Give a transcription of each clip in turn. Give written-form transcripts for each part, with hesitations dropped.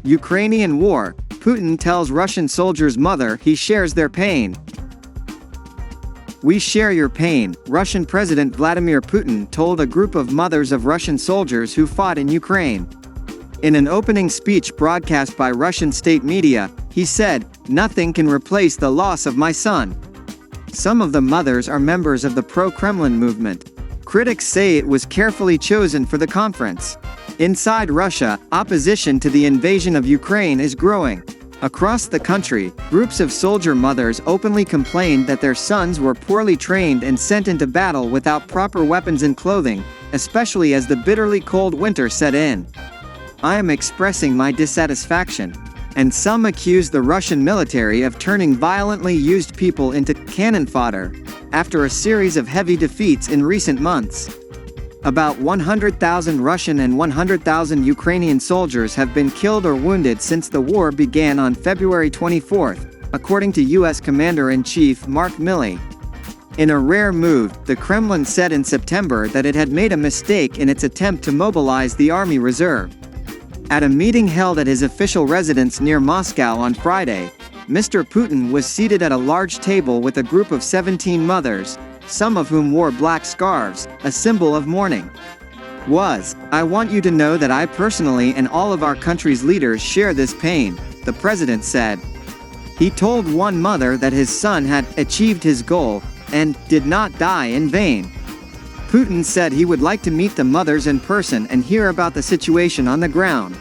Ukrainian War, Putin tells Russian soldiers' mother he shares their pain. "We share your pain," Russian President Vladimir Putin told a group of mothers of Russian soldiers who fought in Ukraine. In an opening speech broadcast by Russian state media, he said, "Nothing can replace the loss of my son." Some of the mothers are members of the pro-Kremlin movement. Critics say it was carefully chosen for the conference. Inside Russia, opposition to the invasion of Ukraine is growing. Across the country, groups of soldier mothers openly complained that their sons were poorly trained and sent into battle without proper weapons and clothing, especially as the bitterly cold winter set in. "I am expressing my dissatisfaction." And some accuse the Russian military of turning violently used people into cannon fodder, after a series of heavy defeats in recent months. About 100,000 Russian and 100,000 Ukrainian soldiers have been killed or wounded since the war began on February 24, according to U.S. Commander-in-Chief Mark Milley. In a rare move, the Kremlin said in September that it had made a mistake in its attempt to mobilize the Army Reserve. At a meeting held at his official residence near Moscow on Friday, Mr. Putin was seated at a large table with a group of 17 mothers, some of whom wore black scarves, a symbol of mourning. "I want you to know that I personally and all of our country's leaders share this pain," the president said. He told one mother that his son had achieved his goal and did not die in vain. Putin said he would like to meet the mothers in person and hear about the situation on the ground.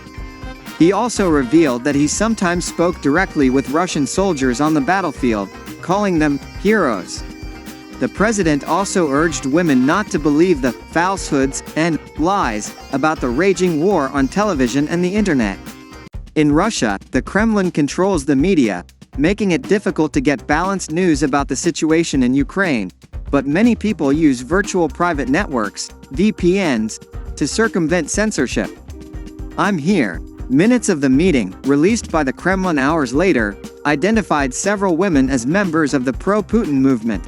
He also revealed that he sometimes spoke directly with Russian soldiers on the battlefield, calling them heroes. The president also urged women not to believe the falsehoods and lies about the raging war on television and the internet. In Russia, the Kremlin controls the media, making it difficult to get balanced news about the situation in Ukraine, but many people use virtual private networks, VPNs, to circumvent censorship. "I'm here." Minutes of the meeting, released by the Kremlin hours later, identified several women as members of the pro-Putin movement.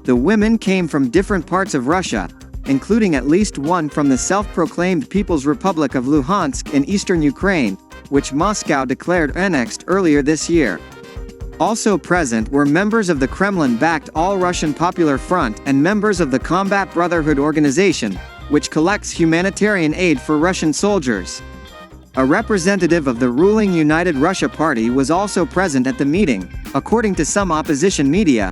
The women came from different parts of Russia, including at least one from the self-proclaimed People's Republic of Luhansk in eastern Ukraine, which Moscow declared annexed earlier this year. Also present were members of the Kremlin-backed All-Russian Popular Front and members of the Combat Brotherhood organization, which collects humanitarian aid for Russian soldiers. A representative of the ruling United Russia Party was also present at the meeting, according to some opposition media,